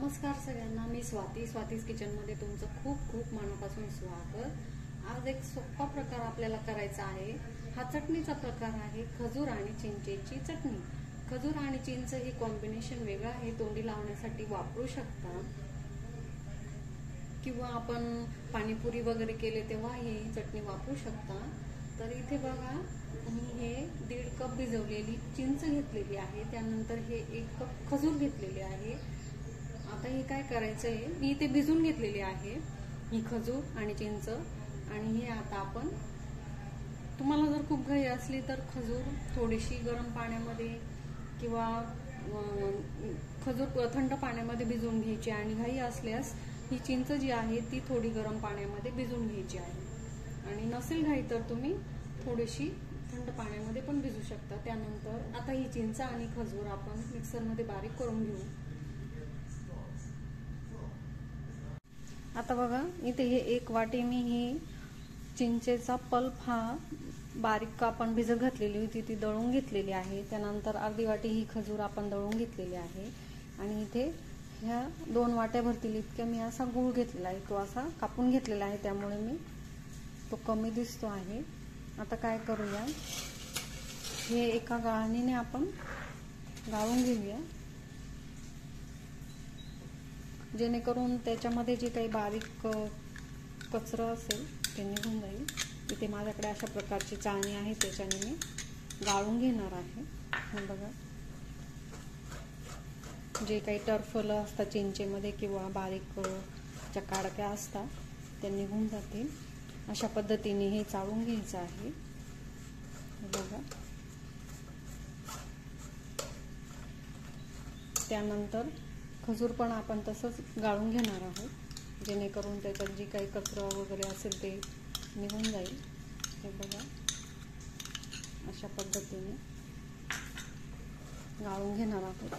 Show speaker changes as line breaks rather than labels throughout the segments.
नमस्कार सगळ्यांना, मी स्वातीज किचनमध्ये तुमचं खूप खूप मनापासून स्वागत। आज एक सोपा प्रकार आपल्याला करायचा आहे। हा चटणीचा प्रकार आहे खजूर आणि चिंचेची चटणी। खजूर आणि चिंच ही कॉम्बिनेशन वेगळं आहे, तोंडी लावण्यासाठी वापरू शकता किंवा आपण पाणीपुरी वगैरे केले तेव्हा ही चटणी वापरू शकता। तर इथे बघा, मी हे 1.5 कप भिजवलेली चिंच घेतलेली आहे, त्यानंतर हे 1 कप खजूर घेतलेले आहे। आता हे काय करायचं आहे, मी इथे भिजून घेतलेली आहे ही खजूर आणि चिंच। आणि हे आता आपण, तुम्हाला जर खूप घाई असली तर खजूर थोडीशी गरम पाण्यामध्ये किंवा खजूर थंड पाण्यामध्ये भिजवून घ्यायची, आणि घाई असल्यास ही चिंच जी आहे ती थोडी गरम पाण्यामध्ये भिजवून घ्यायची आहे। आणि नसेल घाई तर तुम्ही थोडीशी थंड पाण्यामध्ये पण भिजू शकता। त्यानंतर आता ही चिंच आणि खजूर आपण मिक्सरमध्ये बारीक करून घेऊ। आता बघा, इथे हे 1 वाटी मी ही चिंचेचा पल्प हा बारीक आपण भिजत घातलेली होती ती दळून घेतलेली आहे। त्यानंतर अर्धी वाटी ही खजूर आपण दळून घेतलेली आहे। आणि इथे ह्या 2 वाट्या भरतील इतक्या मी असा गूळ घेतलेला आहे, तो असा कापून घेतलेला आहे, त्यामुळे मी तो कमी दिसतो आहे। आता काय करूया, हे एका गाळणीने आपण गाळून घेऊया, जेणेकरून त्याच्यामध्ये जे काही बारीक कचरा असेल ते निघून जाईल। इथे माझ्याकडे अशा प्रकारची चाळणी आहे, त्याच्याने मी गाळून घेणार आहे। हे बघा, जे काही टरफलं असतात चिंचेमध्ये किंवा बारीक ज्या काडक्या असतात त्या निघून जातील। अशा पद्धतीने हे चाळून घ्यायचं आहे। हे बघा, त्यानंतर खजूर पण आपण तसंच गाळून घेणार आहोत, जेणेकरून त्याच्यात जी काही कचरा वगैरे असेल ते निघून जाईल। हे बघा, अशा पद्धतीने गाळून घेणार आहोत।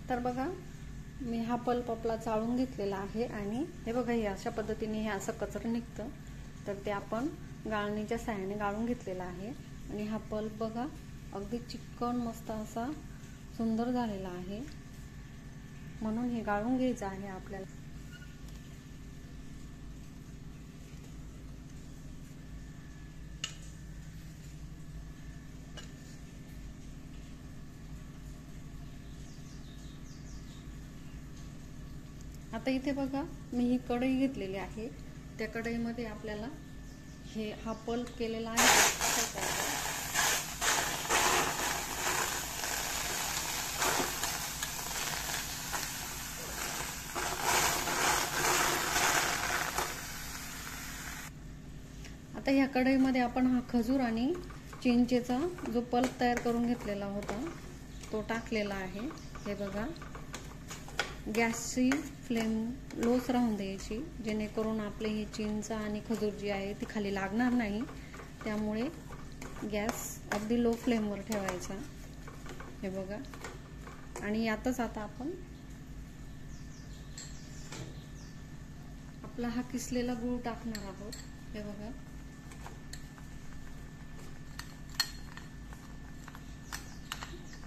तर बघा, मी हा पल्प आपला चाळून घेतलेला आहे, आणि हे बघा, हे अशा पद्धतीने हे असं कचरं निघतं, तर ते आपण गाळणीच्या साहाय्याने गाळून घेतलेला आहे। आणि हा पल्प बघा, अगदी चिकन मस्त असा सुंदर झालेला आहे, म्हणून हे गाळून घ्यायचं आहे आपल्याला। आता इथे बघा, मी ही कढई घेतलेली आहे, त्या कढईमध्ये आपल्याला हा पल्प केलेला आहे आता ह्या कढईमध्ये आपण हा खजूर आणि चिंचेचा जो पल्प तयार करून घेतलेला होता तो टाकलेला आहे। हे बघा, गॅसची फ्लेम लोच राहून द्यायची, जेणेकरून आपले ही चिंच आणि खजूर जी आहे ती खाली लागणार नाही, त्यामुळे गॅस अगदी लो फ्लेमवर ठेवायचा। हे बघा, आणि यातच आता आपण आपला हा किसलेला गूळ टाकणार आहोत। हे बघा,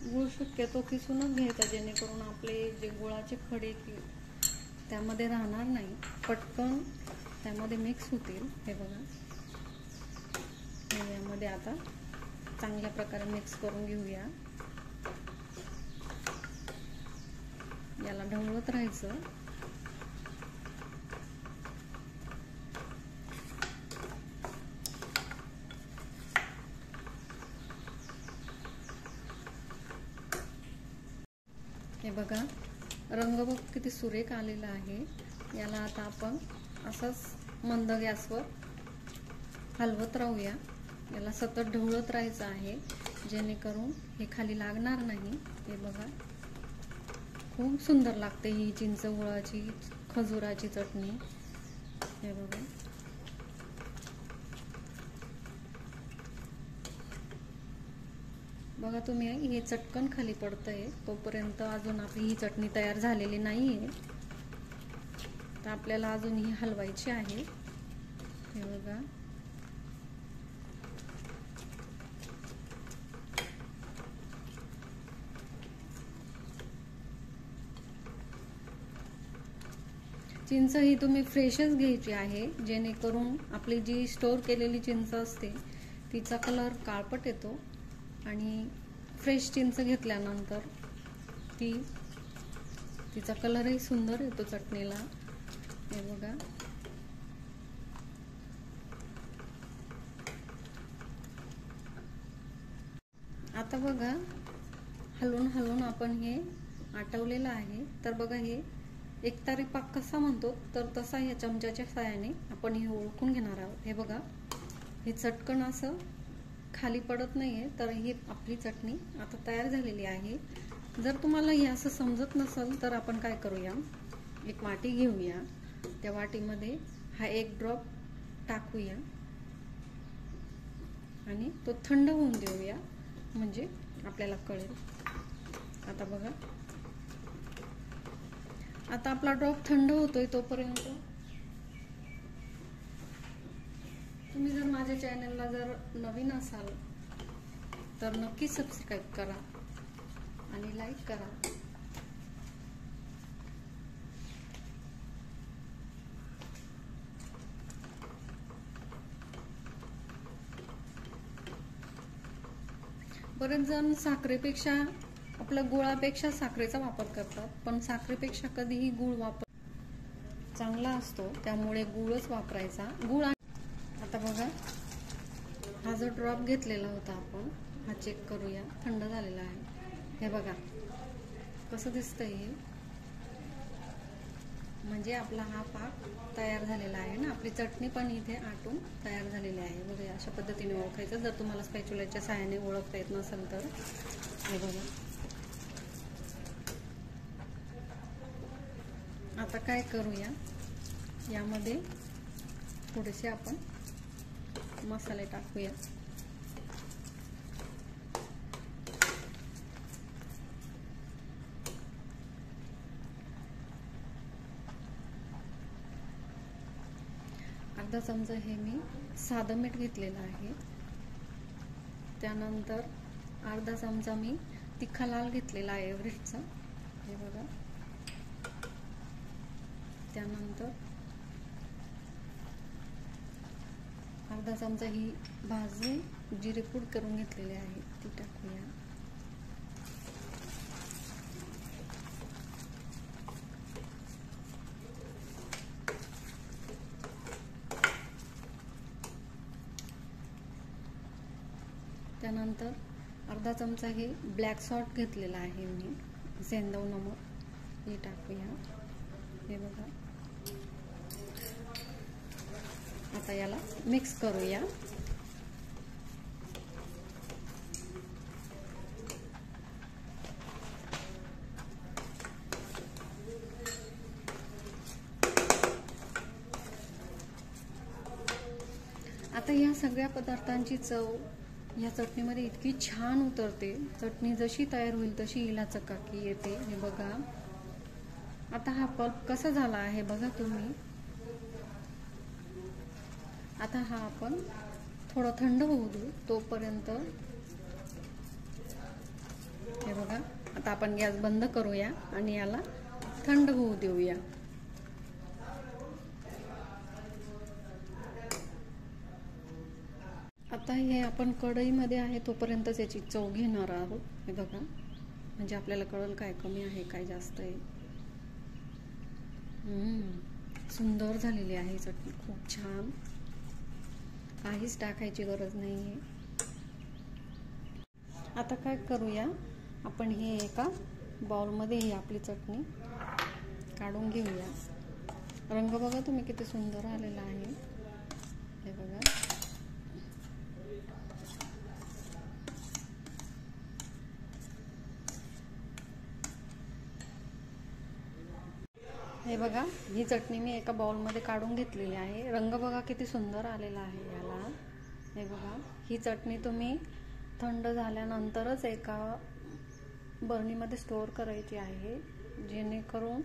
गूळ शक्यतो किसूनच घ्यायचा, जेणेकरून आपले जे गुळाचे खडे त्यामध्ये राहणार नाही, पटकन त्यामध्ये मिक्स होतील। हे बघा, यामध्ये आता चांगल्या प्रकारे मिक्स करून घेऊया। याला ढवळत राहायचं। हे बघा, रंग बघ किती सुरेख आलेला आहे। याला आता आपण असंच मंद गॅसवर हलवत राहूया, याला सतत ढवळत राहायचं आहे, जेणेकरून हे खाली लागणार नाही। हे बघा, खूप सुंदर लागते ही चिंच गुळाची खजुराची चटणी। हे बघा, बघा तुम्ही, हे चटकन खाली पडतंय, तोपर्यंत अजून आपली ही चटणी तयार झालेली नाहीये, तर आपल्याला अजून ही हलवायची आहे। हे बघा, चिंच ही तुम्ही फ्रेशच घ्यायची आहे, जेणेकरून आपली जी स्टोर केलेली चिंच असते तिचा कलर काळपट येतो आणि फ्रेश चिंच घेतल्यानंतर तिचा कलरही सुंदर येतो चटणीला। हे बघा, आता बघा हलवून हलवून आपण हे आटवलेलं आहे। तर बघा, हे एकतारी पाक कसा म्हणतो तर तसा या चमच्याच्या साहाय्याने आपण हे ओळखून घेणार आहोत। हे बघा, हे चटकन असं खाली पडत नाहीये, तर ही आपली चटणी आता तयार झालेली आहे। जर तुम्हाला हे असं समजत नसेल तर आपण काय करूया, एक वाटी घेऊया, त्या वाटीमध्ये हा 1 ड्रॉप टाकूया आणि तो थंड होऊन देऊया, म्हणजे आपल्याला कळेल। आता बघा, आता आपला ड्रॉप थंड होतोय, तोपर्यंत तुम्ही जर माझ्या चॅनलला जर नवीन असाल तर नक्की सबस्क्राईब करा आणि लाईक करा। बरेच जण साखरेपेक्षा आपल्या गुळापेक्षा साखरेचा वापर करतात, पण साखरेपेक्षा कधीही गुळ वापर चांगला असतो, त्यामुळे गुळच वापरायचा। आता बघा, हा जो ड्रॉप घेतलेला होता आपण, हा चेक करूया, थंड झालेला आहे। हे बघा कसं दिसतंय हे, म्हणजे आपला हा पाक तयार झालेला आहे ना। आपली चटणी पण इथे आटून तयार झालेली आहे। बघा, अशा पद्धतीने ओळखायचं। जर तुम्हाला स्पॅच्युलाच्या साहाय्याने ओळखता येत नसेल तर हे बघा। आता काय करूया, यामध्ये थोडेसे आपण मसाले टाकूया। अर्धा चमचा हे मी साधं मीठ घेतलेलं आहे। त्यानंतर अर्धा चमचा मी तिखा लाल घेतलेला आहे एव्हरेस्टचा, हे बघा। त्यानंतर अर्धा चमचा ही भाजून जिरे पूड करून घेतलेली आहे, ती टाकूया। त्यानंतर अर्धा चमचा हे ब्लॅक सॉल्ट घेतलेला आहे मी, सेंधव नमक, हे टाकूया। हे बघा, आता याला मिक्स करूया। आता या सगळ्या पदार्थांची चव या चटणीमध्ये इतकी छान उतरते, चटणी जशी तयार होईल तशी हिला चकाकी येते। हे बघा, आता हा पल्प कसा झाला आहे बघा तुम्ही। आता हा आपण थोडं थंड होऊ देऊ, तोपर्यंत हे बघा, आता आपण गॅस बंद करूया आणि याला थंड होऊ देऊया। आता हे आपण कढईमध्ये आहे तोपर्यंतच याची चव घेणार आहोत। हे बघा, म्हणजे आपल्याला कळेल काय कमी आहे काय जास्त आहे। सुंदर झालेली आहे चटणी, खूप छान, काहीच टाकायची गरज नाहीये। आता काय करूया, आपण हे एका बाउलमध्ये ही आपली चटणी काढून घेऊया। रंग बघा तुम्ही किती सुंदर आलेला आहे, हे बघा। हे बघा, ही चटणी मी एका बाउलमध्ये काढून घेतलेली आहे। रंग बघा किती सुंदर आलेला आहे याला। हे बघा, ही चटणी तुम्ही थंड झाल्यानंतरच एका बरणीमध्ये स्टोअर करायची आहे, जेणेकरून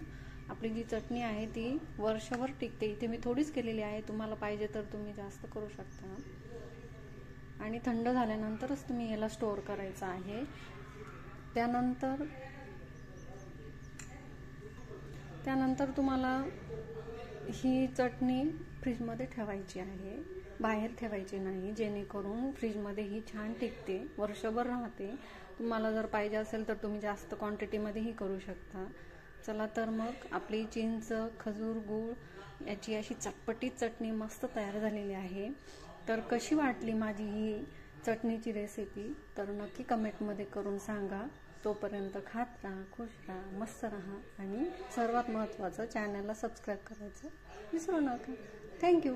आपली जी चटणी आहे ती वर्षभर टिकते। इथे मी थोडीच केलेली आहे, तुम्हाला पाहिजे तर तुम्ही जास्त करू शकता। आणि थंड झाल्यानंतरच तुम्ही याला स्टोअर करायचं आहे। त्यानंतर तुम्हाला ही चटणी फ्रीजमध्ये ठेवायची आहे, बाहेर ठेवायची नाही, जेणेकरून फ्रीजमध्ये ही छान टिकते, वर्षभर राहते. तुम्हाला जर पाहिजे असेल तर तुम्ही जास्त क्वांटिटीमध्येही करू शकता. चला तर मग आपली चिंच, खजूर, गूळ याची अशी चटपटीत चटणी मस्त तयार झालेली आहे. तर कशी वाटली माझी ही चटणीची रेसिपी तर नक्की कमेंटमध्ये करून सांगा. तोपर्यंत खात राहा, खुश राहा, मस्त राहा आणि सर्वात महत्त्वाचं चॅनलला सबस्क्राईब करायचं विसरू नका. थँक्यू.